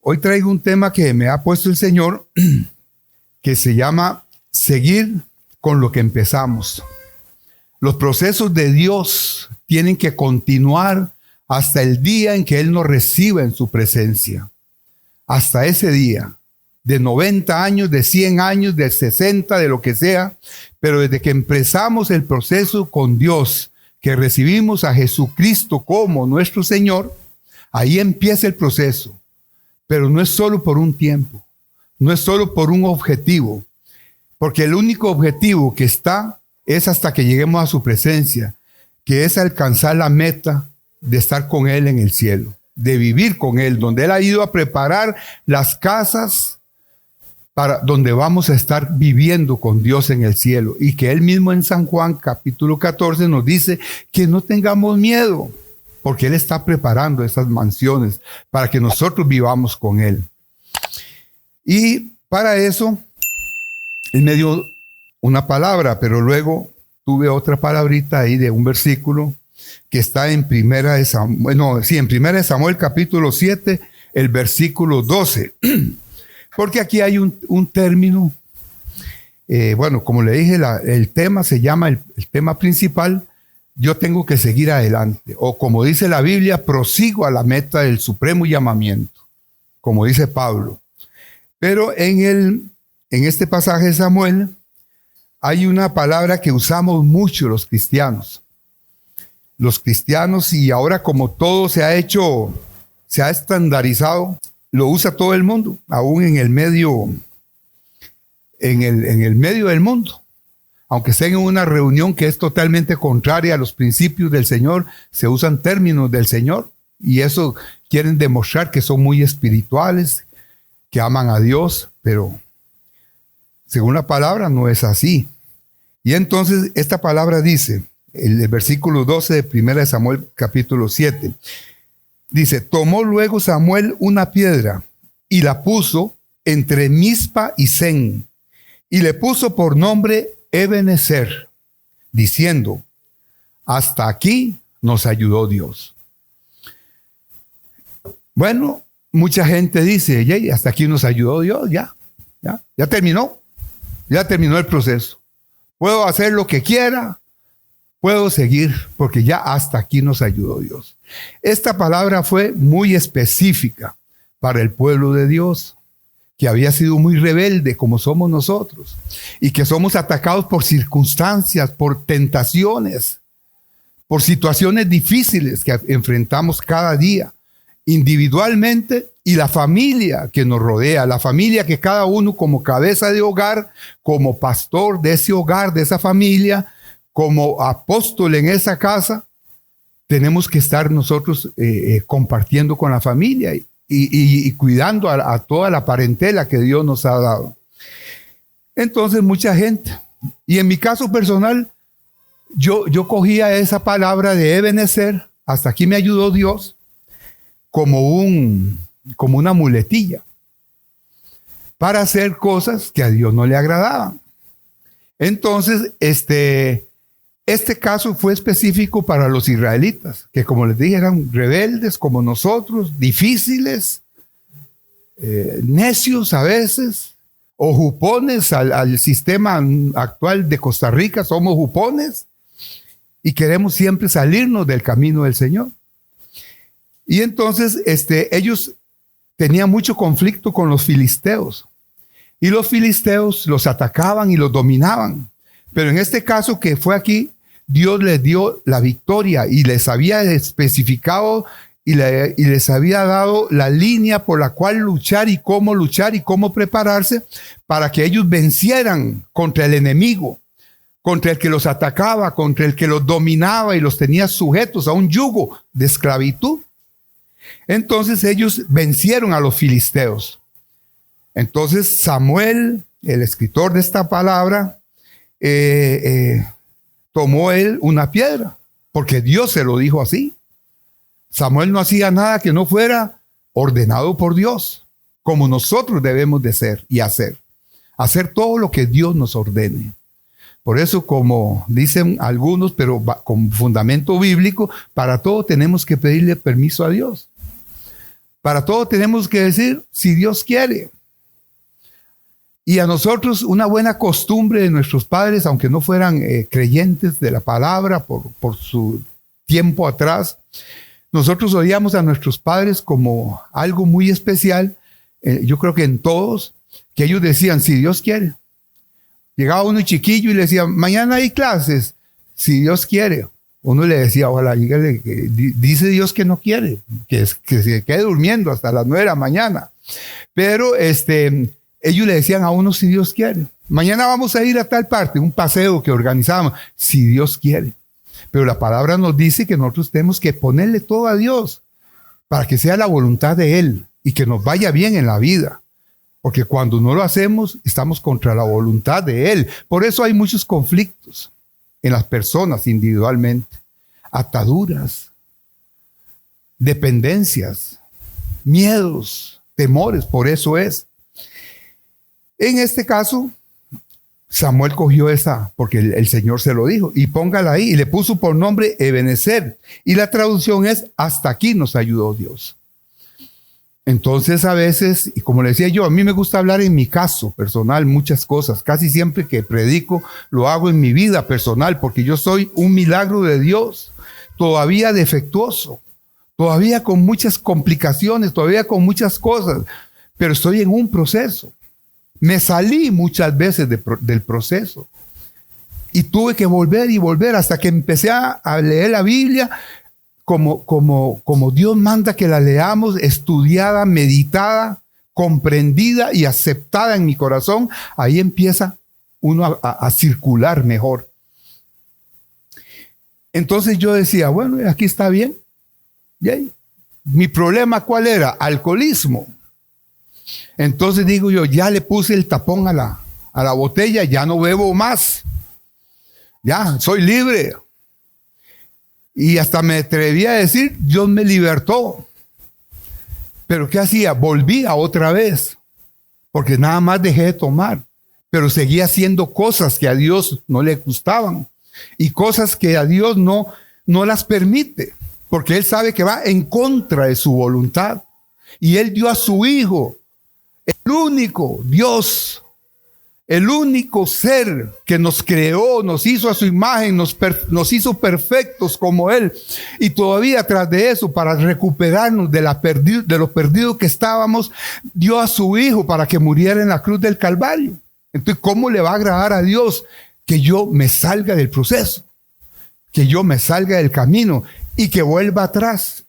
Hoy traigo un tema que me ha puesto el Señor, que se llama seguir con lo que empezamos. Los procesos de Dios tienen que continuar hasta el día en que Él nos reciba en su presencia. Hasta ese día, de 90 años, de 100 años, de 60, de lo que sea, pero desde que empezamos el proceso con Dios, que recibimos a Jesucristo como nuestro Señor, ahí empieza el proceso. Pero no es solo por un tiempo, no es solo por un objetivo, porque el único objetivo que está es hasta que lleguemos a su presencia, que es alcanzar la meta de estar con Él en el cielo, de vivir con Él, donde Él ha ido a preparar las casas para donde vamos a estar viviendo con Dios en el cielo, y que Él mismo en San Juan capítulo 14 nos dice que no tengamos miedo, porque Él está preparando esas mansiones para que nosotros vivamos con Él. Y para eso, Él me dio una palabra, pero luego tuve otra palabrita ahí de un versículo que está en Primera de Samuel capítulo 7, el versículo 12. Porque aquí hay un término, como le dije, el tema se llama, el tema principal, yo tengo que seguir adelante, o como dice la Biblia, prosigo a la meta del supremo llamamiento, como dice Pablo. Pero en este pasaje de Samuel hay una palabra que usamos mucho los cristianos. Los cristianos, y ahora como todo se ha estandarizado, lo usa todo el mundo, aún en el medio del mundo. Aunque estén en una reunión que es totalmente contraria a los principios del Señor, se usan términos del Señor, y eso quieren demostrar que son muy espirituales, que aman a Dios, pero según la palabra no es así. Y entonces esta palabra dice, el versículo 12 de 1 Samuel capítulo 7, dice: tomó luego Samuel una piedra y la puso entre Mizpa y Sen, y le puso por nombre Ebenezer, diciendo: hasta aquí nos ayudó Dios. Bueno, mucha gente dice: "Yey, hasta aquí nos ayudó Dios, ya terminó el proceso. Puedo hacer lo que quiera, puedo seguir, porque ya hasta aquí nos ayudó Dios". Esta palabra fue muy específica para el pueblo de Dios, que había sido muy rebelde como somos nosotros, y que somos atacados por circunstancias, por tentaciones, por situaciones difíciles que enfrentamos cada día, individualmente, y la familia que nos rodea, la familia que cada uno como cabeza de hogar, como pastor de ese hogar, de esa familia, como apóstol en esa casa, tenemos que estar nosotros compartiendo con la familia y cuidando a toda la parentela que Dios nos ha dado. Entonces mucha gente, y en mi caso personal, yo cogía esa palabra de Ebenezer, hasta aquí me ayudó Dios, como una muletilla para hacer cosas que a Dios no le agradaban. Entonces, este caso fue específico para los israelitas, que como les dije, eran rebeldes como nosotros, difíciles, necios a veces, o jupones al sistema actual de Costa Rica. Somos jupones y queremos siempre salirnos del camino del Señor. Y entonces ellos tenían mucho conflicto con los filisteos, y los filisteos los atacaban y los dominaban. Pero en este caso que fue aquí, Dios les dio la victoria y les había especificado y les había dado la línea por la cual luchar y cómo prepararse para que ellos vencieran contra el enemigo, contra el que los atacaba, contra el que los dominaba y los tenía sujetos a un yugo de esclavitud. Entonces ellos vencieron a los filisteos. Entonces Samuel, el escritor de esta palabra, tomó él una piedra, porque Dios se lo dijo así. Samuel no hacía nada que no fuera ordenado por Dios, como nosotros debemos de ser y hacer. Hacer todo lo que Dios nos ordene. Por eso, como dicen algunos, pero con fundamento bíblico, para todo tenemos que pedirle permiso a Dios. Para todo tenemos que decir, si Dios quiere. Y a nosotros una buena costumbre de nuestros padres, aunque no fueran creyentes de la palabra por su tiempo atrás, nosotros oíamos a nuestros padres como algo muy especial, yo creo que en todos, que ellos decían, si Dios quiere. Llegaba uno chiquillo y le decía, mañana hay clases, si Dios quiere. Uno le decía, ojalá, dígale que dice Dios que no quiere, que se quede durmiendo hasta las 9 de la mañana. Pero ellos le decían a uno, si Dios quiere. Mañana vamos a ir a tal parte, un paseo que organizamos, si Dios quiere. Pero la palabra nos dice que nosotros tenemos que ponerle todo a Dios para que sea la voluntad de Él y que nos vaya bien en la vida. Porque cuando no lo hacemos, estamos contra la voluntad de Él. Por eso hay muchos conflictos en las personas individualmente. Ataduras, dependencias, miedos, temores. Por eso es. En este caso, Samuel cogió esa, porque el Señor se lo dijo, y póngala ahí, y le puso por nombre Ebenezer. Y la traducción es, hasta aquí nos ayudó Dios. Entonces a veces, y como le decía yo, a mí me gusta hablar en mi caso personal muchas cosas. Casi siempre que predico lo hago en mi vida personal, porque yo soy un milagro de Dios, todavía defectuoso, todavía con muchas complicaciones, todavía con muchas cosas, pero estoy en un proceso. Me salí muchas veces del proceso y tuve que volver y volver hasta que empecé a leer la Biblia como Dios manda que la leamos, estudiada, meditada, comprendida y aceptada en mi corazón. Ahí empieza uno a circular mejor. Entonces yo decía, bueno, aquí está bien. ¿Sí? Mi problema, ¿cuál era? Alcoholismo. Entonces digo yo, ya le puse el tapón a la botella, ya no bebo más. Ya, soy libre. Y hasta me atreví a decir, Dios me libertó. Pero ¿qué hacía? Volvía otra vez. Porque nada más dejé de tomar. Pero seguía haciendo cosas que a Dios no le gustaban. Y cosas que a Dios no las permite. Porque Él sabe que va en contra de su voluntad. Y Él dio a su Hijo, el único Dios, el único ser que nos creó, nos hizo a su imagen, nos hizo perfectos como Él. Y todavía tras de eso, para recuperarnos de lo perdido que estábamos, dio a su Hijo para que muriera en la cruz del Calvario. Entonces, ¿cómo le va a agradar a Dios que yo me salga del proceso? Que yo me salga del camino y que vuelva atrás.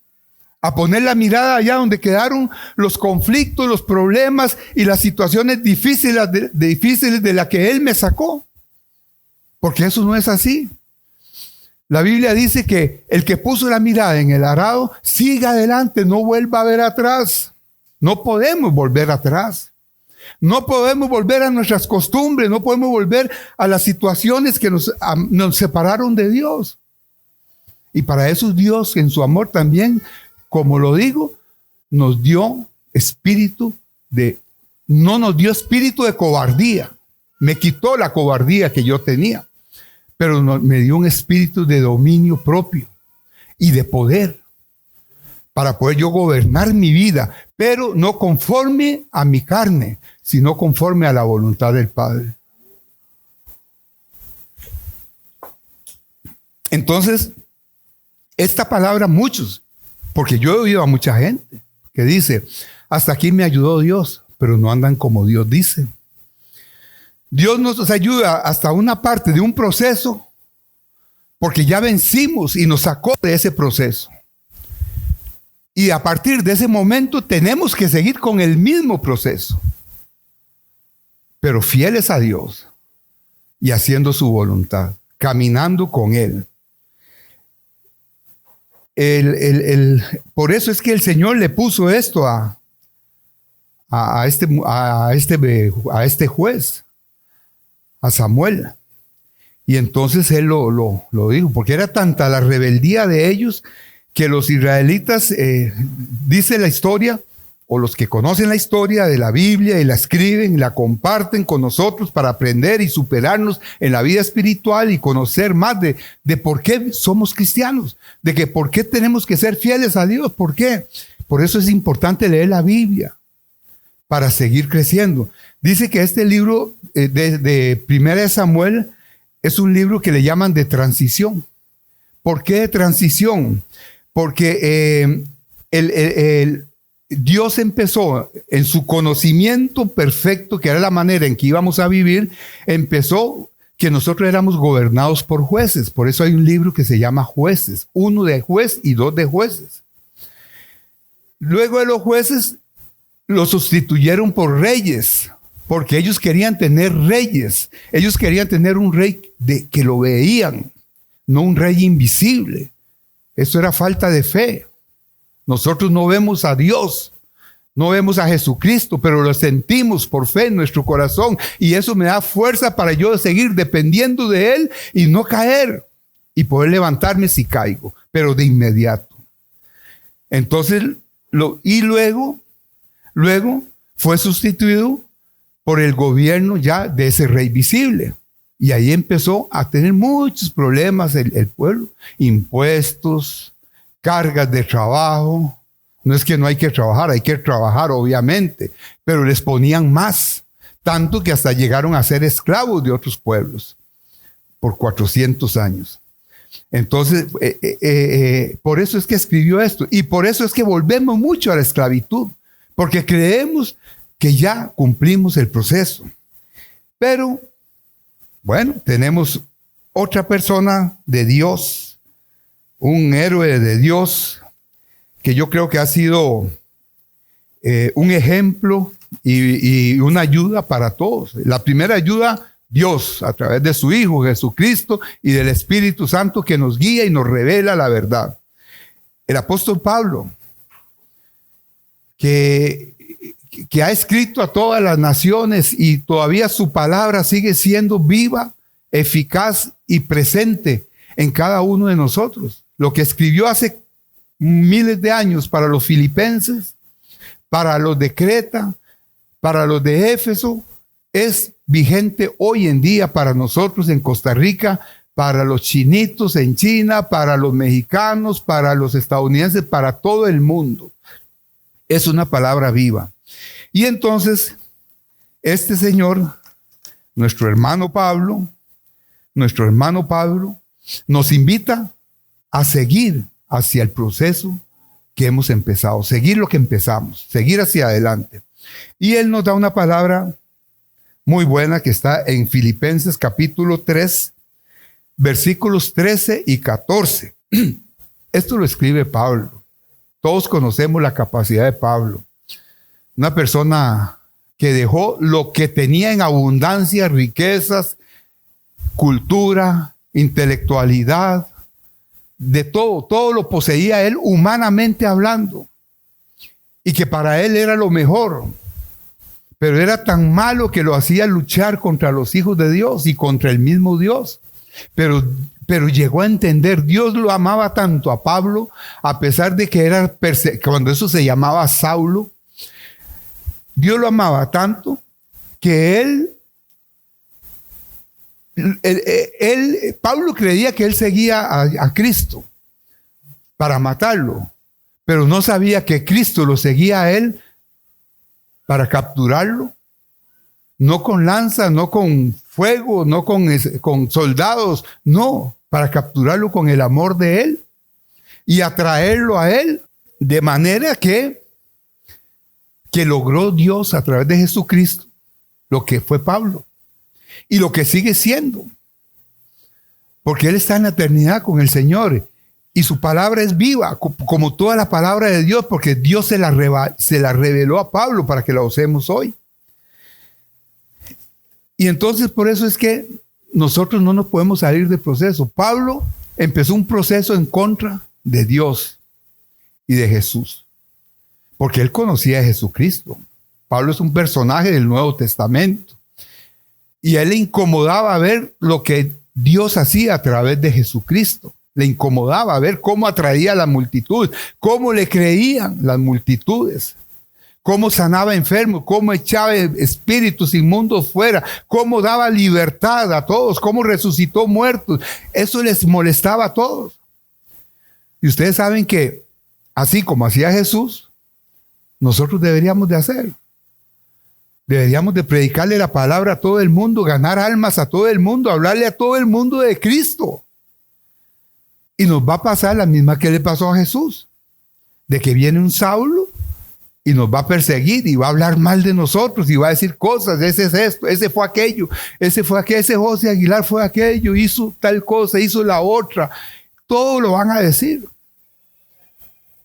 A poner la mirada allá donde quedaron los conflictos, los problemas y las situaciones difíciles de las que Él me sacó. Porque eso no es así. La Biblia dice que el que puso la mirada en el arado, siga adelante, no vuelva a ver atrás. No podemos volver atrás. No podemos volver a nuestras costumbres, no podemos volver a las situaciones que nos separaron de Dios. Y para eso Dios, en su amor también, como lo digo, nos dio no nos dio espíritu de cobardía. Me quitó la cobardía que yo tenía, pero me dio un espíritu de dominio propio y de poder para poder yo gobernar mi vida, pero no conforme a mi carne, sino conforme a la voluntad del Padre. Entonces, esta palabra muchos, porque yo he oído a mucha gente que dice, hasta aquí me ayudó Dios, pero no andan como Dios dice. Dios nos ayuda hasta una parte de un proceso, porque ya vencimos y nos sacó de ese proceso. Y a partir de ese momento tenemos que seguir con el mismo proceso, pero fieles a Dios, y haciendo su voluntad, caminando con Él. Por eso es que el Señor le puso esto a este juez, a Samuel. Y entonces él lo dijo, porque era tanta la rebeldía de ellos que los israelitas, dice la historia, o los que conocen la historia de la Biblia y la escriben y la comparten con nosotros para aprender y superarnos en la vida espiritual y conocer más de por qué somos cristianos, de que por qué tenemos que ser fieles a Dios, por qué. Por eso es importante leer la Biblia para seguir creciendo. Dice que este libro de Primera de Samuel es un libro que le llaman de transición. ¿Por qué de transición? Porque Dios empezó en su conocimiento perfecto, que era la manera en que íbamos a vivir, empezó que nosotros éramos gobernados por jueces. Por eso hay un libro que se llama Jueces, 1 de juez y 2 de jueces. Luego de los jueces, los sustituyeron por reyes, porque ellos querían tener reyes. Ellos querían tener un rey que lo veían, no un rey invisible. Eso era falta de fe. Nosotros no vemos a Dios, no vemos a Jesucristo, pero lo sentimos por fe en nuestro corazón. Y eso me da fuerza para yo seguir dependiendo de Él y no caer y poder levantarme si caigo, pero de inmediato. Entonces, luego fue sustituido por el gobierno ya de ese rey visible. Y ahí empezó a tener muchos problemas el pueblo, impuestos, cargas de trabajo. No es que no hay que trabajar obviamente, pero les ponían más, tanto que hasta llegaron a ser esclavos de otros pueblos por 400 años. Entonces, por eso es que escribió esto, y por eso es que volvemos mucho a la esclavitud, porque creemos que ya cumplimos el proceso. Pero, bueno, tenemos otra persona de Dios, un héroe de Dios, que yo creo que ha sido un ejemplo y una ayuda para todos. La primera ayuda, Dios, a través de su Hijo Jesucristo y del Espíritu Santo que nos guía y nos revela la verdad. El apóstol Pablo, que ha escrito a todas las naciones y todavía su palabra sigue siendo viva, eficaz y presente en cada uno de nosotros. Lo que escribió hace miles de años para los filipenses, para los de Creta, para los de Éfeso, es vigente hoy en día para nosotros en Costa Rica, para los chinitos en China, para los mexicanos, para los estadounidenses, para todo el mundo. Es una palabra viva. Y entonces, este señor, nuestro hermano Pablo, nos invita a seguir hacia el proceso que hemos empezado, seguir lo que empezamos, seguir hacia adelante. Y él nos da una palabra muy buena que está en Filipenses capítulo 3, versículos 13 y 14. Esto lo escribe Pablo. Todos conocemos la capacidad de Pablo. Una persona que dejó lo que tenía en abundancia, riquezas, cultura, intelectualidad, de todo lo poseía él humanamente hablando. Y que para él era lo mejor. Pero era tan malo que lo hacía luchar contra los hijos de Dios y contra el mismo Dios. Pero llegó a entender, Dios lo amaba tanto a Pablo, a pesar de que era cuando eso se llamaba Saulo, Dios lo amaba tanto que Pablo creía que él seguía a Cristo para matarlo, pero no sabía que Cristo lo seguía a él para capturarlo, no con lanza, no con fuego, no con soldados, no, para capturarlo con el amor de él y atraerlo a él, de manera que logró Dios a través de Jesucristo lo que fue Pablo y lo que sigue siendo, porque él está en la eternidad con el Señor y su palabra es viva como toda la palabra de Dios, porque Dios se la reveló a Pablo para que la usemos hoy. Y entonces por eso es que nosotros no nos podemos salir del proceso. Pablo empezó un proceso en contra de Dios y de Jesús, porque él conocía a Jesucristo. Pablo es un personaje del Nuevo Testamento y a él le incomodaba ver lo que Dios hacía a través de Jesucristo. Le incomodaba ver cómo atraía a la multitud, cómo le creían las multitudes, cómo sanaba enfermos, cómo echaba espíritus inmundos fuera, cómo daba libertad a todos, cómo resucitó muertos. Eso les molestaba a todos. Y ustedes saben que así como hacía Jesús, nosotros deberíamos de hacer. Deberíamos de predicarle la palabra a todo el mundo, ganar almas a todo el mundo, hablarle a todo el mundo de Cristo. Y nos va a pasar la misma que le pasó a Jesús, de que viene un Saulo y nos va a perseguir y va a hablar mal de nosotros y va a decir cosas, ese es esto, ese fue aquello, ese José Aguilar fue aquello, hizo tal cosa, hizo la otra. Todo lo van a decir.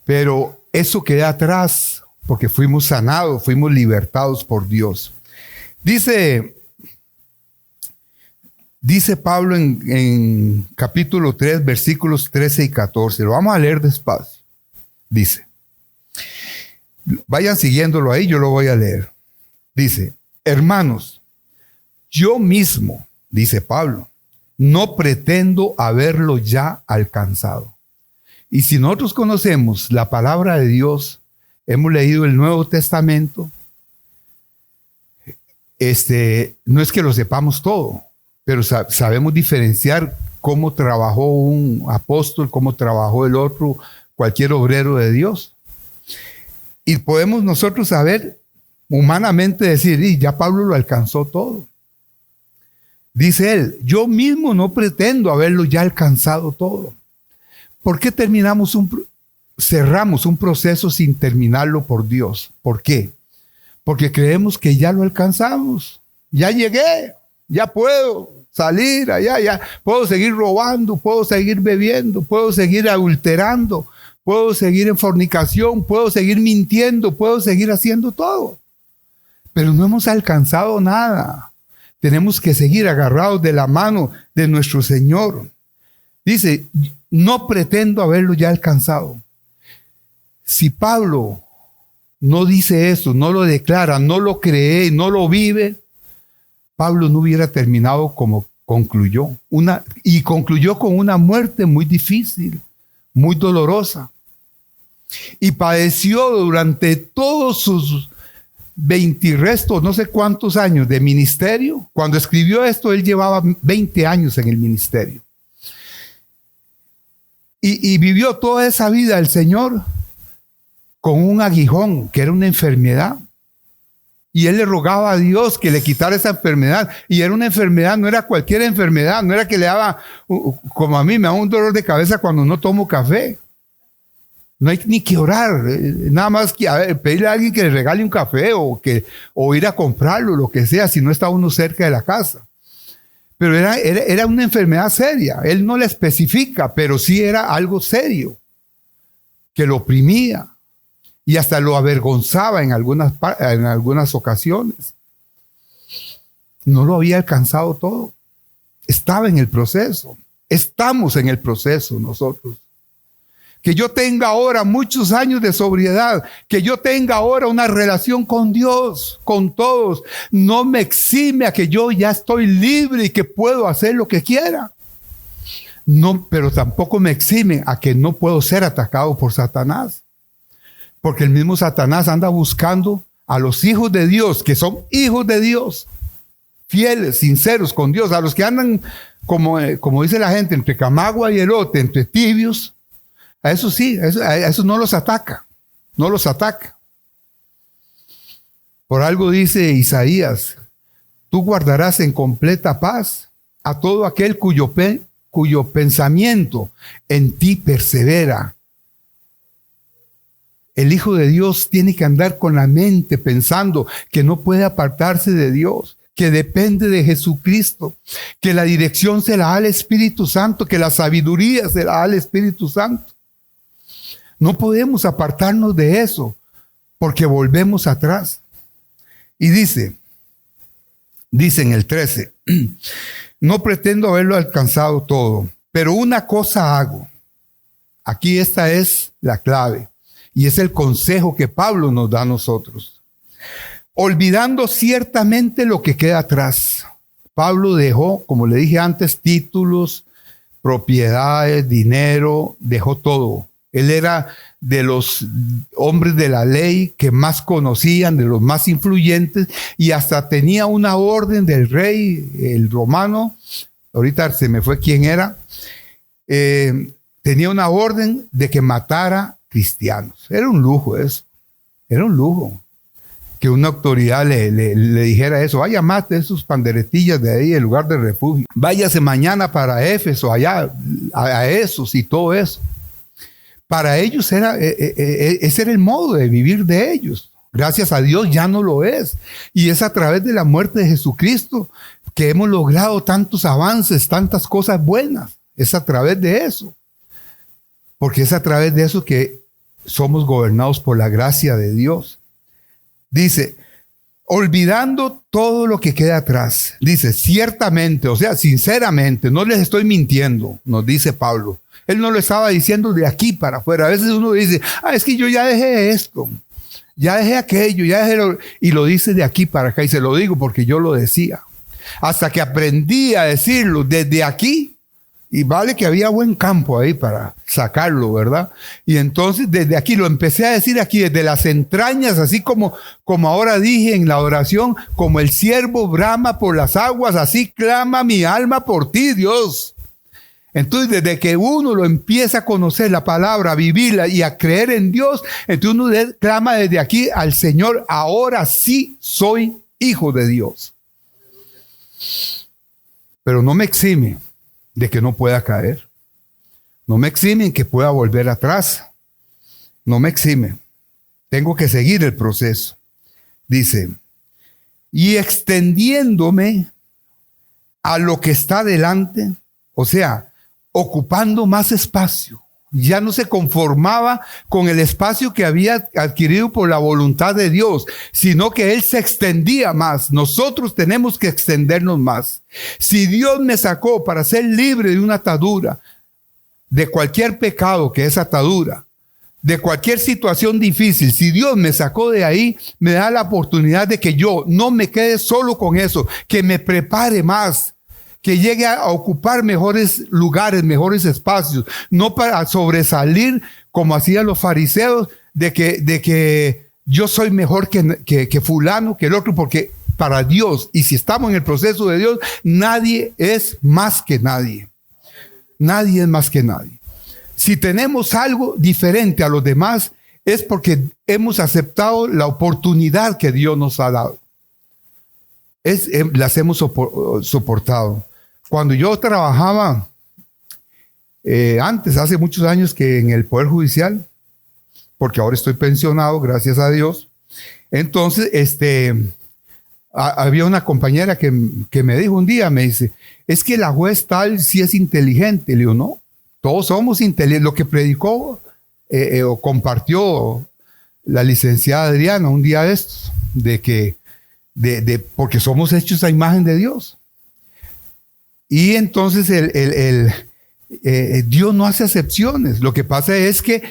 Pero eso queda atrás porque fuimos sanados, fuimos libertados por Dios. Dice Pablo en capítulo 3, versículos 13 y 14. Lo vamos a leer despacio. Dice, vayan siguiéndolo ahí, yo lo voy a leer. Dice, hermanos, yo mismo, dice Pablo, no pretendo haberlo ya alcanzado. Y si nosotros conocemos la palabra de Dios, hemos leído el Nuevo Testamento, no es que lo sepamos todo, pero sabemos diferenciar cómo trabajó un apóstol, cómo trabajó el otro, cualquier obrero de Dios. Y podemos nosotros saber, humanamente decir, y ya Pablo lo alcanzó todo. Dice él, yo mismo no pretendo haberlo ya alcanzado todo. ¿Por qué cerramos un proceso sin terminarlo por Dios? ¿Por qué? Porque creemos que ya lo alcanzamos. Ya llegué, ya puedo salir allá, ya puedo seguir robando, puedo seguir bebiendo, puedo seguir adulterando, puedo seguir en fornicación, puedo seguir mintiendo, puedo seguir haciendo todo. Pero no hemos alcanzado nada. Tenemos que seguir agarrados de la mano de nuestro Señor. Dice, no pretendo haberlo ya alcanzado. Si Pablo no dice eso, no lo declara, no lo cree, no lo vive, Pablo no hubiera terminado como concluyó. Y concluyó con una muerte muy difícil, muy dolorosa. Y padeció durante todos sus 20 y restos, no sé cuántos años de ministerio. Cuando escribió esto, él llevaba 20 años en el ministerio. Y vivió toda esa vida el Señor con un aguijón, que era una enfermedad. Y él le rogaba a Dios que le quitara esa enfermedad. Y era una enfermedad, no era cualquier enfermedad, no era que le daba, como a mí, me da un dolor de cabeza cuando no tomo café. No hay ni que orar, nada más que pedirle a alguien que le regale un café o ir a comprarlo, lo que sea, si no está uno cerca de la casa. Pero era una enfermedad seria. Él no la especifica, pero sí era algo serio, que lo oprimía y hasta lo avergonzaba en algunas ocasiones. No lo había alcanzado todo. Estaba en el proceso. Estamos en el proceso nosotros. Que yo tenga ahora muchos años de sobriedad, que yo tenga ahora una relación con Dios, con todos, no me exime a que yo ya estoy libre y que puedo hacer lo que quiera. No, pero tampoco me exime a que no puedo ser atacado por Satanás. Porque el mismo Satanás anda buscando a los hijos de Dios, que son hijos de Dios, fieles, sinceros con Dios, a los que andan, como dice la gente, entre camagua y elote, entre tibios. A eso sí, a eso no los ataca, no los ataca. Por algo dice Isaías, tú guardarás en completa paz a todo aquel cuyo pensamiento en ti persevera. El Hijo de Dios tiene que andar con la mente pensando que no puede apartarse de Dios, que depende de Jesucristo, que la dirección se la da al Espíritu Santo, que la sabiduría se la da al Espíritu Santo. No podemos apartarnos de eso porque volvemos atrás. Y dice en el 13, No pretendo haberlo alcanzado todo, pero una cosa hago. Aquí esta es la clave y es el consejo que Pablo nos da a nosotros. Olvidando ciertamente lo que queda atrás. Pablo dejó, como le dije antes, títulos, propiedades, dinero, dejó todo. Él era de los hombres de la ley que más conocían, de los más influyentes, y hasta tenía una orden del rey, el romano, ahorita se me fue quién era, tenía una orden de que matara cristianos. Era un lujo eso, era un lujo. Que una autoridad le dijera eso, vaya, mate esos panderetillas de ahí, el lugar de refugio. Váyase mañana para Éfeso, allá, a esos y todo eso. Para ellos ese era el modo de vivir de ellos. Gracias a Dios ya no lo es. Y es a través de la muerte de Jesucristo que hemos logrado tantos avances, tantas cosas buenas. Es a través de eso. Porque es a través de eso que somos gobernados por la gracia de Dios. Dice, olvidando todo lo que queda atrás. Dice, ciertamente, o sea, sinceramente, no les estoy mintiendo, nos dice Pablo. Él no lo estaba diciendo de aquí para afuera. A veces uno dice, es que yo ya dejé esto, ya dejé aquello, ya dejé y lo dice de aquí para acá. Y se lo digo porque yo lo decía. Hasta que aprendí a decirlo desde aquí. Y vale que había buen campo ahí para sacarlo, ¿verdad? Y entonces desde aquí lo empecé a decir aquí, desde las entrañas, así como ahora dije en la oración, como el ciervo brama por las aguas, así clama mi alma por ti, Dios. Entonces desde que uno lo empieza a conocer la palabra, a vivirla y a creer en Dios, entonces uno clama desde aquí al Señor, ahora sí soy hijo de Dios. Pero no me exime de que no pueda caer. No me exime en que pueda volver atrás. No me exime. Tengo que seguir el proceso. Dice, y extendiéndome a lo que está delante, o sea, ocupando más espacio. Ya no se conformaba con el espacio que había adquirido por la voluntad de Dios, sino que Él se extendía más. Nosotros tenemos que extendernos más. Si Dios me sacó para ser libre de una atadura, de cualquier pecado que es atadura, de cualquier situación difícil, si Dios me sacó de ahí, me da la oportunidad de que yo no me quede solo con eso, que me prepare más, que llegue a ocupar mejores lugares, mejores espacios, no para sobresalir como hacían los fariseos, de que yo soy mejor que fulano, que el otro, porque para Dios, y si estamos en el proceso de Dios, nadie es más que nadie. Nadie es más que nadie. Si tenemos algo diferente a los demás, es porque hemos aceptado la oportunidad que Dios nos ha dado. Las hemos soportado. Cuando yo trabajaba antes, hace muchos años, que en el Poder Judicial, porque ahora estoy pensionado, gracias a Dios, entonces había una compañera que me dijo un día, me dice, es que la juez tal sí es inteligente. Le digo, no, todos somos inteligentes. Lo que predicó o compartió la licenciada Adriana un día de estos, porque somos hechos a imagen de Dios. Y entonces Dios no hace excepciones. Lo que pasa es que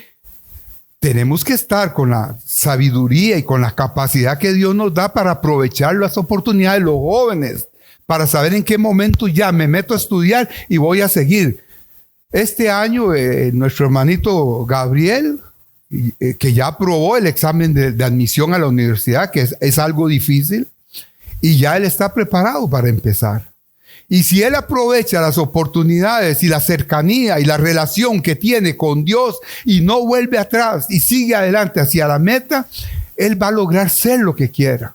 tenemos que estar con la sabiduría y con la capacidad que Dios nos da para aprovechar las oportunidades de los jóvenes, para saber en qué momento ya me meto a estudiar y voy a seguir. Este año nuestro hermanito Gabriel, que ya aprobó el examen de admisión a la universidad, que es algo difícil, y ya él está preparado para empezar. Y si él aprovecha las oportunidades y la cercanía y la relación que tiene con Dios y no vuelve atrás y sigue adelante hacia la meta, él va a lograr ser lo que quiera.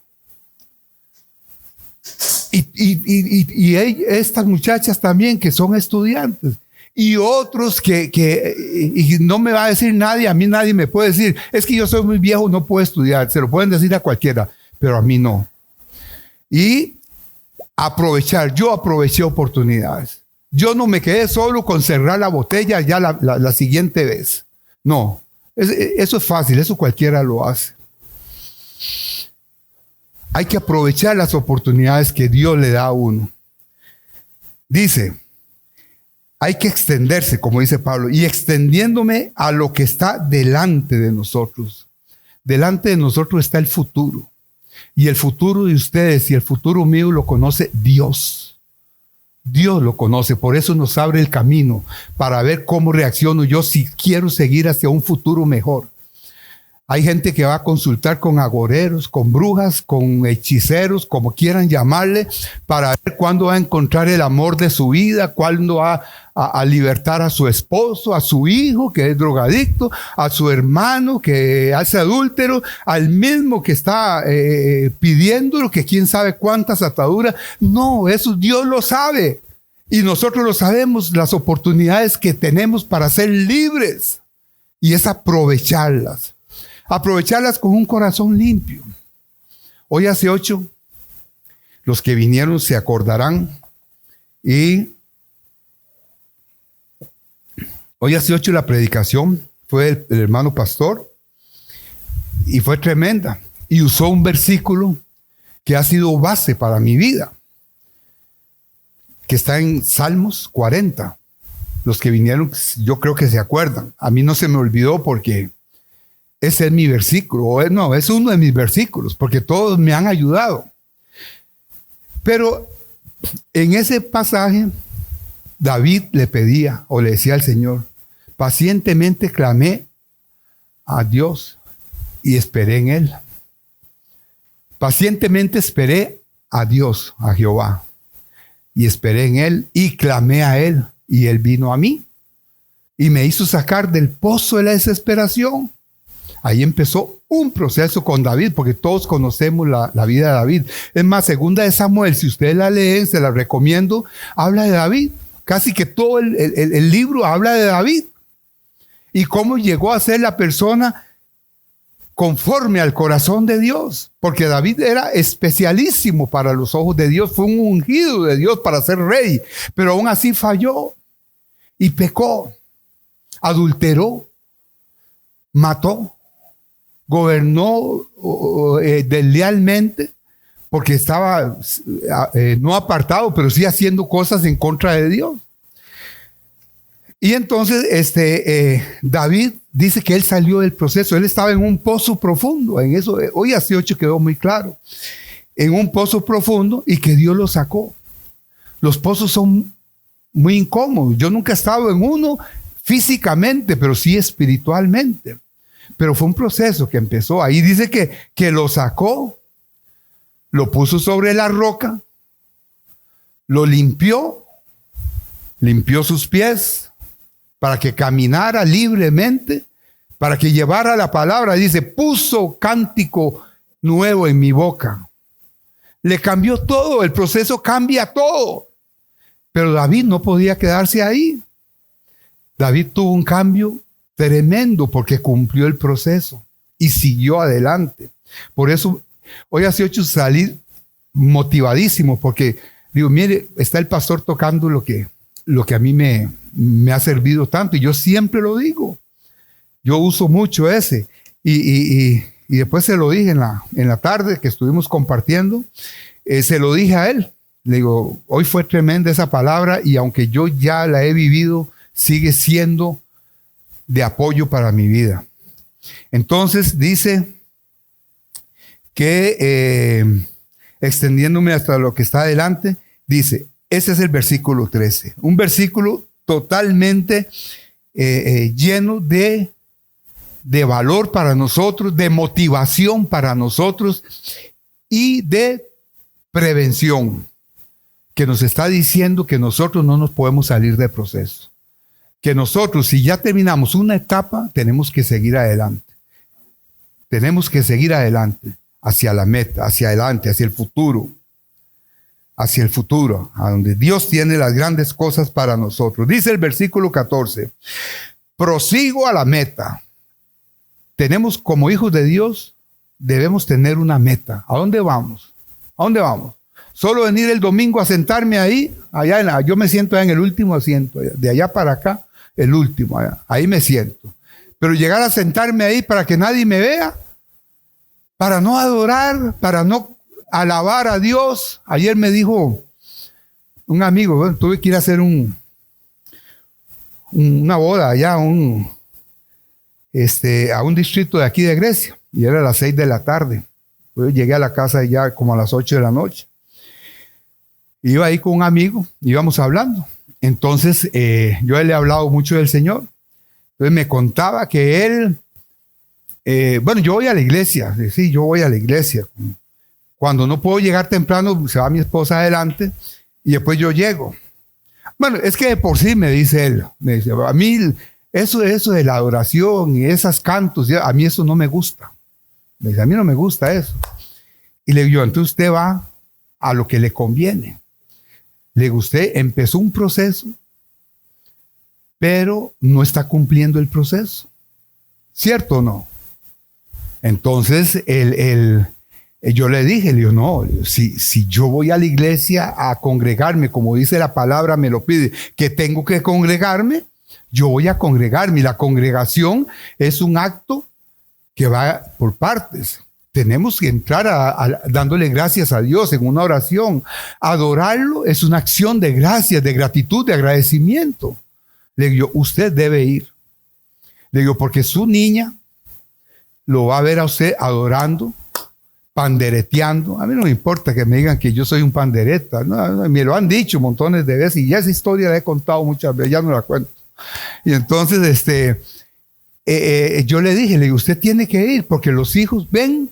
Y estas muchachas también que son estudiantes y otros y no me va a decir nadie, a mí nadie me puede decir, es que yo soy muy viejo, no puedo estudiar. Se lo pueden decir a cualquiera, pero a mí no. Y yo aproveché oportunidades. Yo no me quedé solo con cerrar la botella ya la siguiente vez. No, eso es fácil, eso cualquiera lo hace. Hay que aprovechar las oportunidades que Dios le da a uno. Dice, hay que extenderse, como dice Pablo, y extendiéndome a lo que está delante de nosotros. Delante de nosotros está el futuro. Y el futuro de ustedes y el futuro mío lo conoce Dios. Dios lo conoce, por eso nos abre el camino para ver cómo reacciono yo si quiero seguir hacia un futuro mejor. Hay gente que va a consultar con agoreros, con brujas, con hechiceros, como quieran llamarle, para ver cuándo va a encontrar el amor de su vida, cuándo va a libertar a su esposo, a su hijo que es drogadicto, a su hermano que hace adúltero, al mismo que está pidiéndolo, que quién sabe cuántas ataduras. No, eso Dios lo sabe. Y nosotros lo sabemos, las oportunidades que tenemos para ser libres. Y es aprovecharlas. Aprovecharlas con un corazón limpio. Hoy hace 8, los que vinieron se acordarán. Y hoy hace 8 la predicación fue el hermano pastor. Y fue tremenda. Y usó un versículo que ha sido base para mi vida. Que está en Salmos 40. Los que vinieron, yo creo que se acuerdan. A mí no se me olvidó porque ese es mi versículo. No, es uno de mis versículos, porque todos me han ayudado. Pero en ese pasaje, David le pedía o le decía al Señor, pacientemente clamé a Dios y esperé en Él. Pacientemente esperé a Dios, a Jehová, y esperé en Él y clamé a Él, y Él vino a mí y me hizo sacar del pozo de la desesperación. Ahí empezó un proceso con David, porque todos conocemos la vida de David. Es más, segunda de Samuel, si ustedes la leen, se la recomiendo, habla de David. Casi que todo el libro habla de David. Y cómo llegó a ser la persona conforme al corazón de Dios. Porque David era especialísimo para los ojos de Dios. Fue un ungido de Dios para ser rey. Pero aún así falló y pecó, adulteró, mató. Gobernó deslealmente porque estaba no apartado, pero sí haciendo cosas en contra de Dios. Y entonces David dice que él salió del proceso. Él estaba en un pozo profundo. En eso, hoy hace 8 quedó muy claro. En un pozo profundo y que Dios lo sacó. Los pozos son muy incómodos. Yo nunca he estado en uno físicamente, pero sí espiritualmente. Pero fue un proceso que empezó. Ahí dice que lo sacó, lo puso sobre la roca, lo limpió sus pies para que caminara libremente, para que llevara la palabra. Dice, puso cántico nuevo en mi boca. Le cambió todo, el proceso cambia todo. Pero David no podía quedarse ahí. David tuvo un cambio tremendo porque cumplió el proceso y siguió adelante. Por eso hoy hace 8 salí motivadísimo porque digo, mire, está el pastor tocando lo que a mí me ha servido tanto y yo siempre lo digo. Yo uso mucho ese y después se lo dije en la tarde que estuvimos compartiendo, se lo dije a él. Le digo, hoy fue tremenda esa palabra y aunque yo ya la he vivido, sigue siendo de apoyo para mi vida. Entonces dice que extendiéndome hasta lo que está adelante, dice, ese es el versículo 13, un versículo totalmente lleno de valor para nosotros, de motivación para nosotros y de prevención, que nos está diciendo que nosotros no nos podemos salir del proceso. Que nosotros, si ya terminamos una etapa, tenemos que seguir adelante. Tenemos que seguir adelante, hacia la meta, hacia adelante, hacia el futuro, a donde Dios tiene las grandes cosas para nosotros. Dice el versículo 14, prosigo a la meta. Tenemos como hijos de Dios, debemos tener una meta. ¿A dónde vamos? ¿A dónde vamos? Solo venir el domingo a sentarme ahí, yo me siento en el último asiento, de allá para acá, el último, ahí me siento. Pero llegar a sentarme ahí para que nadie me vea, para no adorar, para no alabar a Dios. Ayer me dijo un amigo, bueno, tuve que ir a hacer una boda allá a un distrito de aquí de Grecia, y era a las 6 de la tarde. Yo llegué a la casa ya como a las 8 de la noche. Iba ahí con un amigo, íbamos hablando. Entonces, yo le he hablado mucho del Señor. Entonces me contaba que él, bueno, yo voy a la iglesia, sí, yo voy a la iglesia. Cuando no puedo llegar temprano, se va mi esposa adelante y después yo llego. Bueno, es que de por sí, me dice él, me dice, a mí eso de la adoración y esos cantos, a mí eso no me gusta. Me dice, a mí no me gusta eso. Y le digo, entonces usted va a lo que le conviene. Le digo, usted empezó un proceso, pero no está cumpliendo el proceso. ¿Cierto o no? Entonces, yo le dije, no, si yo voy a la iglesia a congregarme, como dice la palabra, me lo pide, que tengo que congregarme, yo voy a congregarme. Y la congregación es un acto que va por partes. Tenemos que entrar dándole gracias a Dios en una oración. Adorarlo es una acción de gracias, de gratitud, de agradecimiento. Le digo, usted debe ir. Le digo, porque su niña lo va a ver a usted adorando, pandereteando. A mí no me importa que me digan que yo soy un pandereta. No, me lo han dicho montones de veces y ya esa historia la he contado muchas veces, ya no la cuento. Y entonces yo le dije, usted tiene que ir porque los hijos ven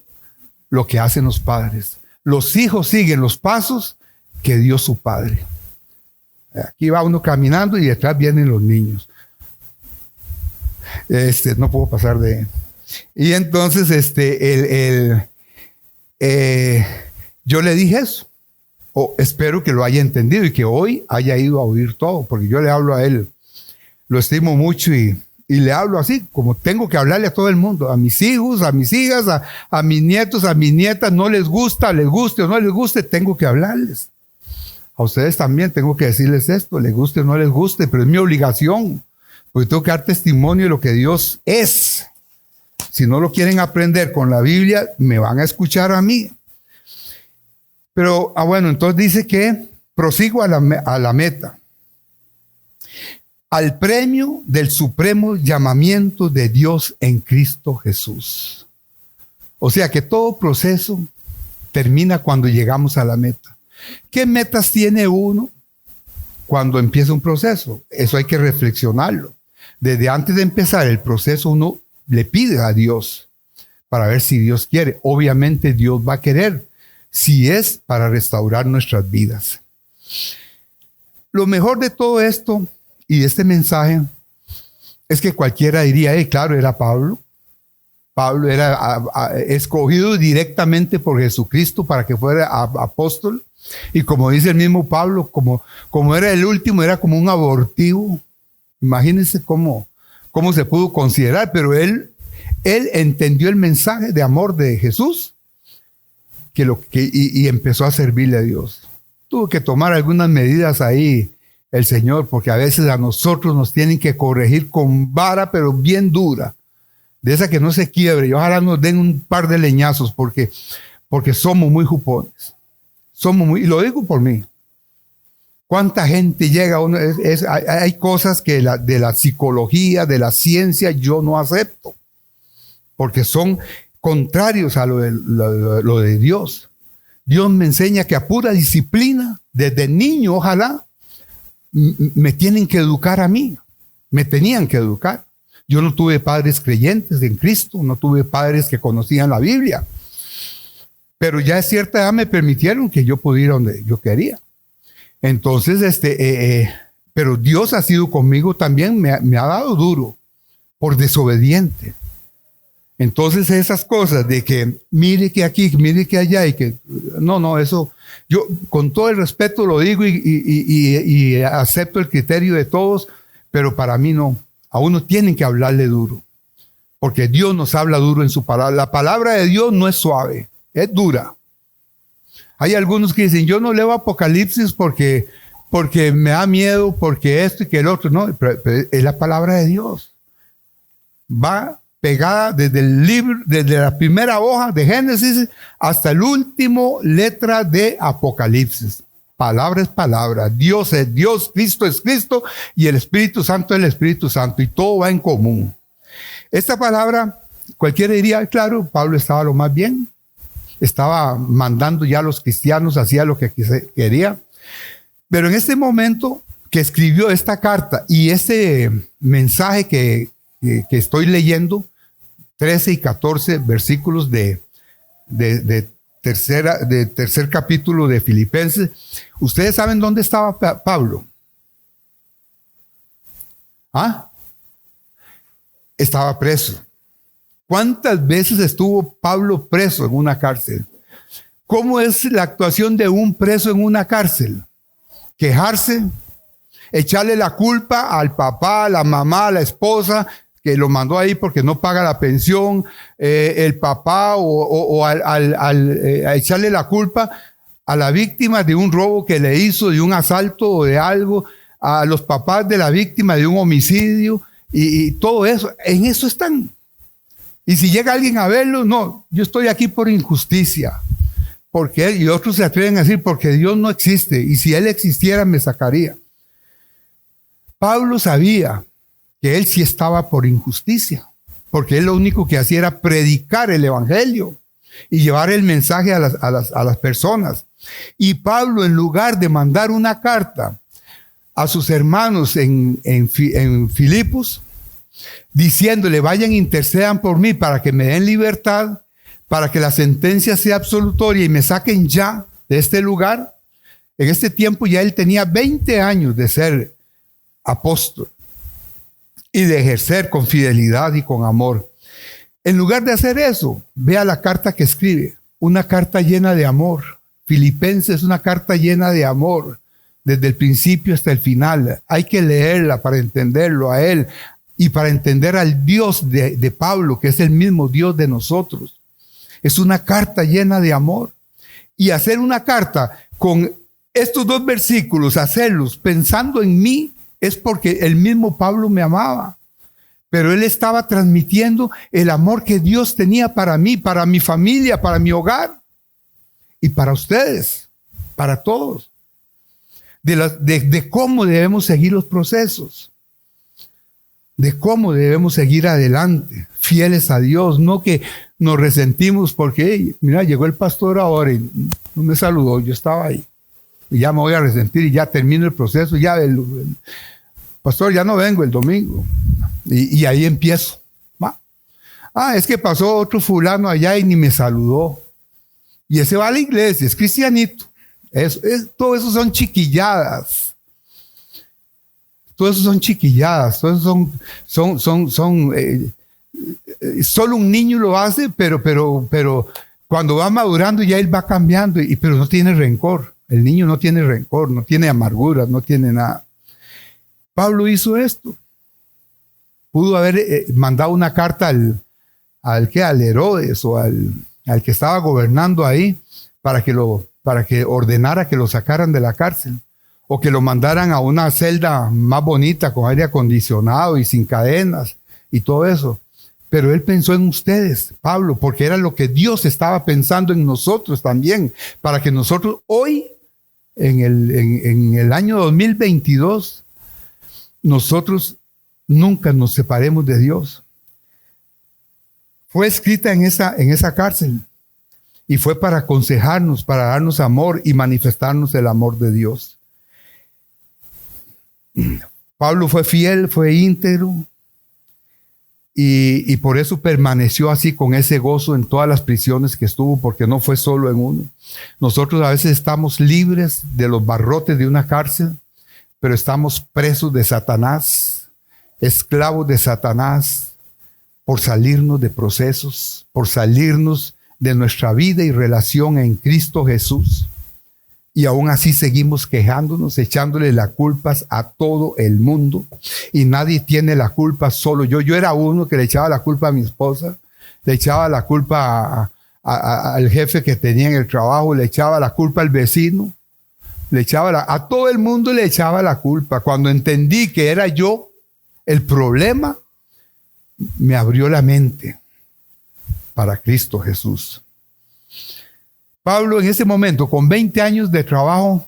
lo que hacen los padres. Los hijos siguen los pasos que dio su padre. Aquí va uno caminando y detrás vienen los niños. No puedo pasar de... Y entonces yo le dije eso. Espero que lo haya entendido y que hoy haya ido a oír todo, porque yo le hablo a él. Lo estimo mucho y le hablo así, como tengo que hablarle a todo el mundo, a mis hijos, a mis hijas, a mis nietos, a mis nietas, no les gusta, les guste o no les guste, tengo que hablarles. A ustedes también tengo que decirles esto, les guste o no les guste, pero es mi obligación, porque tengo que dar testimonio de lo que Dios es. Si no lo quieren aprender con la Biblia, me van a escuchar a mí. Pero, bueno, entonces dice que prosigo a la meta. Al premio del supremo llamamiento de Dios en Cristo Jesús. O sea que todo proceso termina cuando llegamos a la meta. ¿Qué metas tiene uno cuando empieza un proceso? Eso hay que reflexionarlo. Desde antes de empezar el proceso uno le pide a Dios para ver si Dios quiere. Obviamente Dios va a querer si es para restaurar nuestras vidas. Lo mejor de todo esto y de este mensaje es que cualquiera diría, claro, era Pablo. Pablo era escogido directamente por Jesucristo para que fuera apóstol. Y como dice el mismo Pablo, como era el último, era como un abortivo. Imagínense cómo se pudo considerar, pero él entendió el mensaje de amor de Jesús y empezó a servirle a Dios. Tuvo que tomar algunas medidas ahí el Señor, porque a veces a nosotros nos tienen que corregir con vara, pero bien dura, de esa que no se quiebre, y ojalá nos den un par de leñazos, porque somos muy jupones. Y lo digo por mí. ¿Cuánta gente llega? Hay cosas que de la psicología, de la ciencia, yo no acepto, porque son contrarios a lo de Dios. Dios me enseña que a pura disciplina, desde niño, ojalá, me tienen que educar a mí. Me tenían que educar. Yo no tuve padres creyentes en Cristo, no tuve padres que conocían la Biblia. Pero ya a cierta edad me permitieron que yo pudiera donde yo quería. Entonces, pero Dios ha sido conmigo también, me ha dado duro por desobediente. Entonces esas cosas de que mire que aquí, mire que allá y que no, eso yo con todo el respeto lo digo y acepto el criterio de todos, pero para mí no. A uno tienen que hablarle duro, porque Dios nos habla duro en su palabra. La palabra de Dios no es suave, es dura. Hay algunos que dicen, yo no leo Apocalipsis porque me da miedo, porque esto y que el otro. No, pero es la palabra de Dios. Va pegada desde el libro, desde la primera hoja de Génesis hasta el último letra de Apocalipsis. palabra es palabra, Dios es Dios, Cristo es Cristo y el Espíritu Santo es el Espíritu Santo y todo va en común. Esta palabra, cualquiera diría, claro, Pablo estaba lo más bien, estaba mandando ya a los cristianos, hacía lo que quería, pero en este momento que escribió esta carta y este mensaje que estoy leyendo, 13 y 14 versículos de tercer capítulo de Filipenses, ¿ustedes saben dónde estaba Pablo? ¿Ah? Estaba preso. ¿Cuántas veces estuvo Pablo preso en una cárcel? ¿Cómo es la actuación de un preso en una cárcel? Quejarse, echarle la culpa al papá, a la mamá, a la esposa que lo mandó ahí porque no paga la pensión, el papá a echarle la culpa a la víctima de un robo que le hizo, de un asalto o de algo, a los papás de la víctima de un homicidio y todo eso. En eso están. Y si llega alguien a verlo, no, yo estoy aquí por injusticia. Porque y otros se atreven a decir, porque Dios no existe. Y si Él existiera, me sacaría. Pablo sabía que él sí estaba por injusticia. Porque él lo único que hacía era predicar el evangelio y llevar el mensaje a las personas. Y Pablo, en lugar de mandar una carta a sus hermanos en Filipos, diciéndole, vayan, intercedan por mí para que me den libertad, para que la sentencia sea absolutoria y me saquen ya de este lugar. En este tiempo ya él tenía 20 años de ser apóstol y de ejercer con fidelidad y con amor. En lugar de hacer eso, vea la carta que escribe, una carta llena de amor. Filipenses es una carta llena de amor, desde el principio hasta el final. Hay que leerla para entenderlo a él y para entender al Dios de Pablo, que es el mismo Dios de nosotros. Es una carta llena de amor. Y hacer una carta con estos dos versículos, hacerlos pensando en mí, es porque el mismo Pablo me amaba. Pero él estaba transmitiendo el amor que Dios tenía para mí, para mi familia, para mi hogar y para ustedes, para todos. De cómo debemos seguir los procesos. De cómo debemos seguir adelante, fieles a Dios, no que nos resentimos porque, hey, mira, llegó el pastor ahora y no me saludó, yo estaba ahí, y ya me voy a resentir y ya termino el proceso, ya el pastor, ya no vengo el domingo, y ahí empiezo. Es que pasó otro fulano allá y ni me saludó, y ese va a la iglesia, es cristianito, todo eso son chiquilladas. Todo eso son chiquilladas, todo eso solo un niño lo hace, pero cuando va madurando ya él va cambiando, pero no tiene rencor. El niño no tiene rencor, no tiene amargura, no tiene nada. Pablo hizo esto. Pudo haber mandado una carta al Herodes o al que estaba gobernando ahí para que ordenara que lo sacaran de la cárcel. O que lo mandaran a una celda más bonita con aire acondicionado y sin cadenas y todo eso. Pero él pensó en ustedes, Pablo, porque era lo que Dios estaba pensando en nosotros también, para que nosotros hoy, en el año 2022, nosotros nunca nos separemos de Dios. Fue escrita en esa cárcel y fue para aconsejarnos, para darnos amor y manifestarnos el amor de Dios. Pablo fue fiel, fue íntegro y por eso permaneció así con ese gozo en todas las prisiones que estuvo, porque no fue solo en uno. Nosotros a veces estamos libres de los barrotes de una cárcel, pero estamos presos de Satanás, esclavos de Satanás, por salirnos de procesos, por salirnos de nuestra vida y relación en Cristo Jesús. Y aún así seguimos quejándonos, echándole las culpas a todo el mundo. Y nadie tiene la culpa, solo yo. Yo era uno que le echaba la culpa a mi esposa, le echaba la culpa al jefe que tenía en el trabajo, le echaba la culpa al vecino, a todo el mundo le echaba la culpa. Cuando entendí que era yo el problema, me abrió la mente para Cristo Jesús. Pablo en ese momento, con 20 años de trabajo,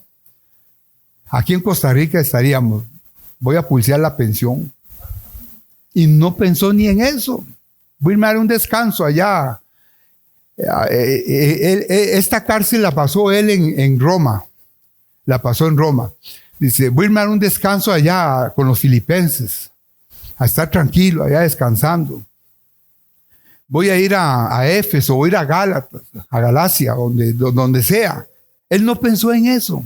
Aquí en Costa Rica estaríamos, voy a pulsear la pensión. Y no pensó ni en eso. Voy a irme a dar un descanso allá. Esta cárcel la pasó él en Roma. La pasó en Roma. Dice, voy a irme a dar un descanso allá con los filipenses. A estar tranquilo, allá descansando. Voy a ir a Éfeso, voy a ir a Gálatas, a Galacia, donde sea. Él no pensó en eso.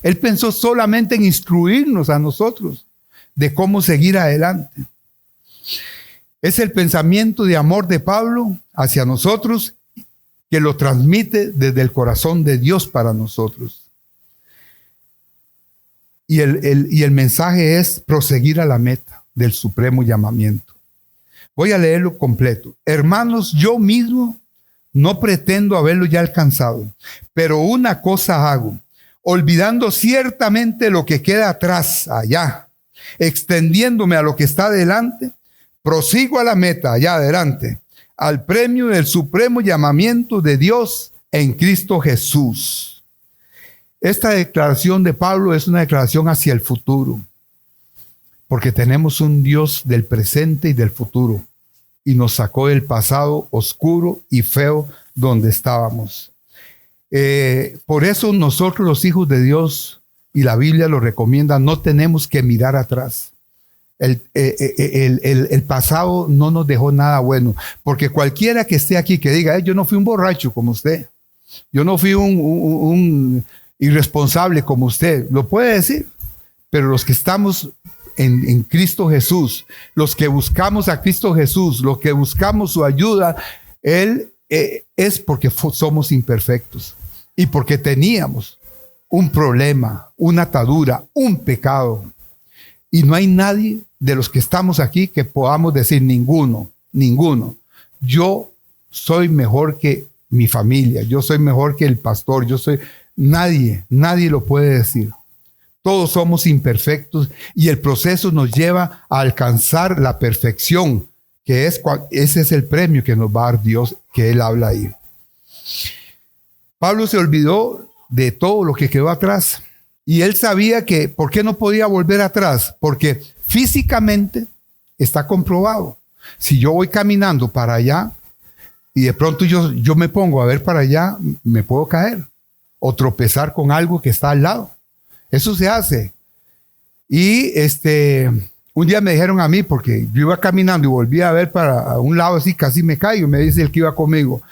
Él pensó solamente en instruirnos a nosotros de cómo seguir adelante. Es el pensamiento de amor de Pablo hacia nosotros que lo transmite desde el corazón de Dios para nosotros. Y el mensaje es proseguir a la meta del supremo llamamiento. Voy a leerlo completo. Hermanos, yo mismo no pretendo haberlo ya alcanzado, pero una cosa hago, olvidando ciertamente lo que queda atrás, allá, extendiéndome a lo que está delante, prosigo a la meta, allá adelante, al premio del supremo llamamiento de Dios en Cristo Jesús. Esta declaración de Pablo es una declaración hacia el futuro, porque tenemos un Dios del presente y del futuro, y nos sacó del pasado oscuro y feo donde estábamos. Por eso nosotros los hijos de Dios, y la Biblia lo recomienda, no tenemos que mirar atrás. El pasado no nos dejó nada bueno, porque cualquiera que esté aquí que diga, yo no fui un borracho como usted, yo no fui un irresponsable como usted, lo puede decir, pero los que estamos en Cristo Jesús, los que buscamos a Cristo Jesús, los que buscamos su ayuda, Él es porque somos imperfectos y porque teníamos un problema, una atadura, un pecado. Y no hay nadie de los que estamos aquí que podamos decir ninguno. Yo soy mejor que mi familia, yo soy mejor que el pastor, nadie lo puede decir. Todos somos imperfectos y el proceso nos lleva a alcanzar la perfección, que ese es el premio que nos va a dar Dios, que Él habla ahí. Pablo se olvidó de todo lo que quedó atrás y él sabía que, ¿por qué no podía volver atrás? Porque físicamente está comprobado. Si yo voy caminando para allá y de pronto yo me pongo a ver para allá, me puedo caer o tropezar con algo que está al lado. Eso se hace. Y un día me dijeron a mí, porque yo iba caminando y volví a ver para un lado así, casi me caigo. Me dice el que iba conmigo,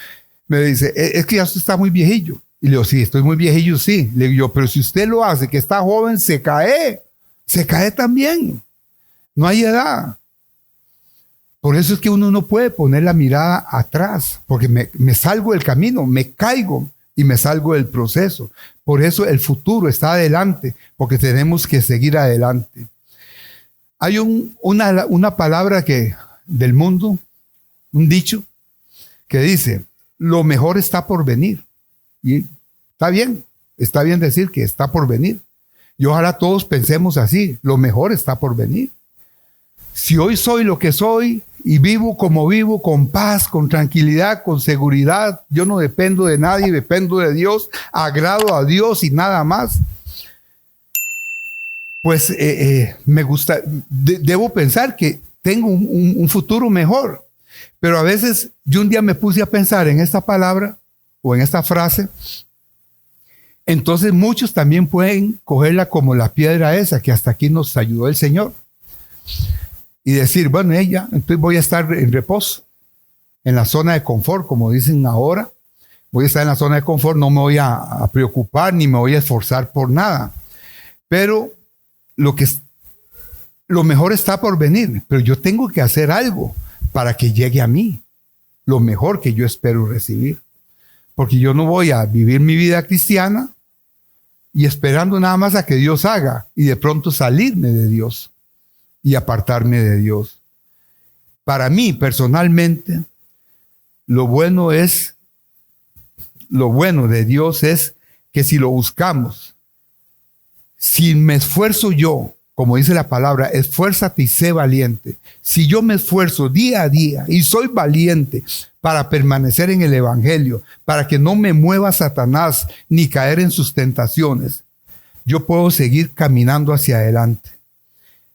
me dice, es que ya usted está muy viejillo. Y le digo, sí, estoy muy viejillo, sí. Le digo, pero si usted lo hace, que está joven, se cae también. No hay edad. Por eso es que uno no puede poner la mirada atrás, porque me salgo del camino, me caigo y me salgo del proceso. Por eso el futuro está adelante, porque tenemos que seguir adelante. Hay una palabra del mundo, un dicho, que dice, lo mejor está por venir. Y está bien decir que está por venir. Y ojalá todos pensemos así, lo mejor está por venir. Si hoy soy lo que soy y vivo como vivo, con paz, con tranquilidad, con seguridad, yo no dependo de nadie, dependo de Dios, agrado a Dios y nada más, pues me gusta, debo pensar que tengo un futuro mejor. Pero a veces yo un día me puse a pensar en esta palabra o en esta frase. Entonces muchos también pueden cogerla como la piedra esa que hasta aquí nos ayudó el Señor. Y decir, bueno, entonces voy a estar en reposo, en la zona de confort, como dicen ahora. Voy a estar en la zona de confort, no me voy a preocupar ni me voy a esforzar por nada. Pero lo mejor está por venir, pero yo tengo que hacer algo para que llegue a mí lo mejor que yo espero recibir. Porque yo no voy a vivir mi vida cristiana y esperando nada más a que Dios haga y de pronto salirme de Dios y apartarme de Dios. Para mí, personalmente, lo bueno de Dios es que si lo buscamos, si me esfuerzo yo, como dice la palabra, esfuérzate y sé valiente. Si yo me esfuerzo día a día y soy valiente para permanecer en el evangelio, para que no me mueva Satanás ni caer en sus tentaciones, yo puedo seguir caminando hacia adelante.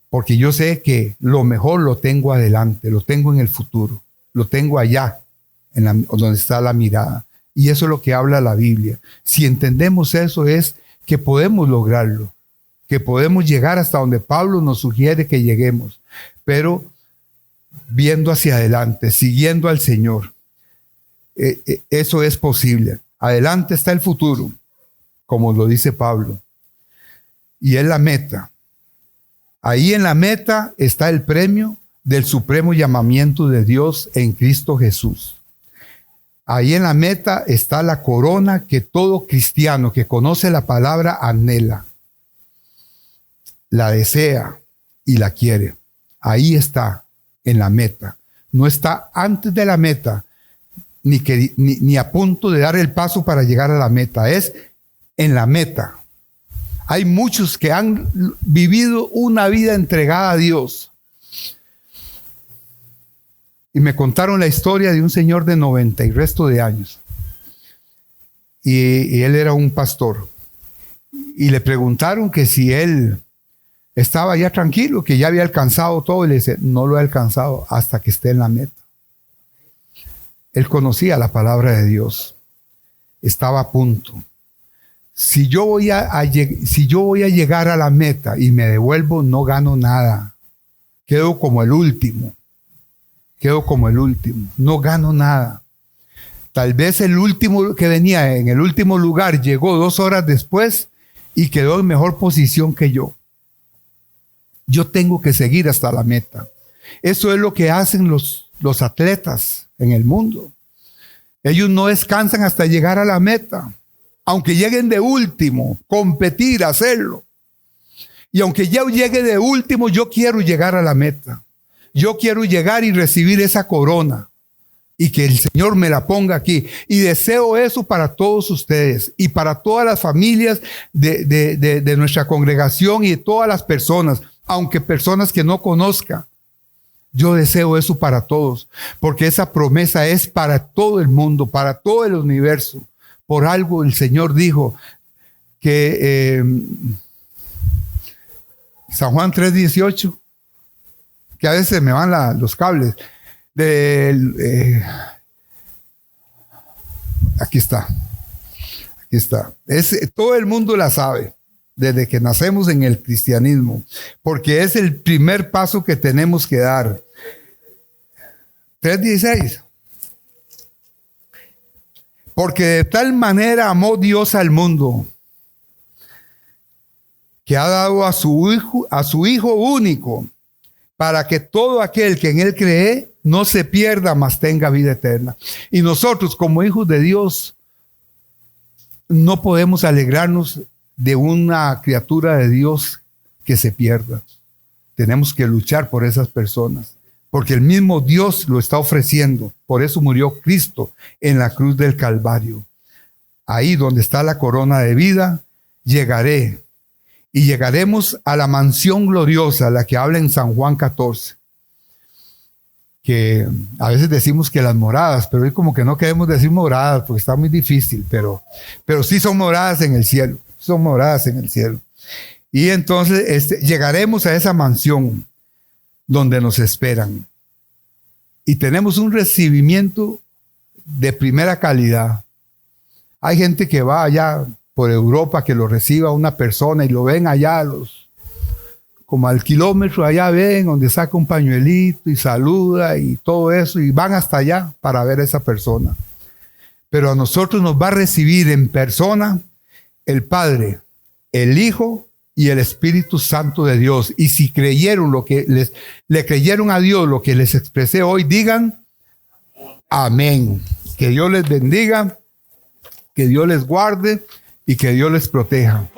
Porque yo sé que lo mejor lo tengo adelante, lo tengo en el futuro, lo tengo allá, donde está la mirada. Y eso es lo que habla la Biblia. Si entendemos eso, es que podemos lograrlo, que podemos llegar hasta donde Pablo nos sugiere que lleguemos, pero viendo hacia adelante, siguiendo al Señor. Eso es posible. Adelante está el futuro, como lo dice Pablo, y es la meta. Ahí en la meta está el premio del supremo llamamiento de Dios en Cristo Jesús. Ahí en la meta está la corona que todo cristiano que conoce la palabra anhela, la desea y la quiere. Ahí está, en la meta. No está antes de la meta, ni a punto de dar el paso para llegar a la meta. Es en la meta. Hay muchos que han vivido una vida entregada a Dios. Y me contaron la historia de un señor de 90 y resto de años. Y él era un pastor. Y le preguntaron que si él estaba ya tranquilo, que ya había alcanzado todo. Y le dice, no lo he alcanzado hasta que esté en la meta. Él conocía la palabra de Dios. Estaba a punto. Si yo voy a llegar a la meta y me devuelvo, no gano nada. Quedo como el último. No gano nada. Tal vez el último que venía en el último lugar llegó 2 horas después y quedó en mejor posición que yo. Yo tengo que seguir hasta la meta. Eso es lo que hacen los atletas en el mundo. Ellos no descansan hasta llegar a la meta. Aunque lleguen de último, competir, hacerlo. Y aunque yo llegue de último, yo quiero llegar a la meta. Yo quiero llegar y recibir esa corona. Y que el Señor me la ponga aquí. Y deseo eso para todos ustedes. Y para todas las familias de nuestra congregación y de todas las personas. Aunque personas que no conozcan. Yo deseo eso para todos. Porque esa promesa es para todo el mundo, para todo el universo. Por algo el Señor dijo que San Juan 3:18, que a veces me van los cables, aquí está. Todo el mundo la sabe, desde que nacemos en el cristianismo, porque es el primer paso que tenemos que dar. 3:16. Porque de tal manera amó Dios al mundo, que ha dado a su Hijo único, para que todo aquel que en Él cree no se pierda, mas tenga vida eterna. Y nosotros, como hijos de Dios, no podemos alegrarnos de una criatura de Dios que se pierda. Tenemos que luchar por esas personas. Porque el mismo Dios lo está ofreciendo. Por eso murió Cristo en la cruz del Calvario. Ahí donde está la corona de vida, llegaré. Y llegaremos a la mansión gloriosa, la que habla en San Juan 14. Que a veces decimos que las moradas, pero hoy como que no queremos decir moradas porque está muy difícil. Pero sí son moradas en el cielo. Son moradas en el cielo. Y entonces llegaremos a esa mansión donde nos esperan. Y tenemos un recibimiento de primera calidad. Hay gente que va allá por Europa que lo reciba una persona y lo ven allá como al kilómetro allá ven donde saca un pañuelito y saluda y todo eso y van hasta allá para ver a esa persona. Pero a nosotros nos va a recibir en persona el Padre, el Hijo y el Espíritu Santo de Dios. Y si creyeron le creyeron a Dios lo que les expresé hoy, digan amén. Que Dios les bendiga, que Dios les guarde y que Dios les proteja.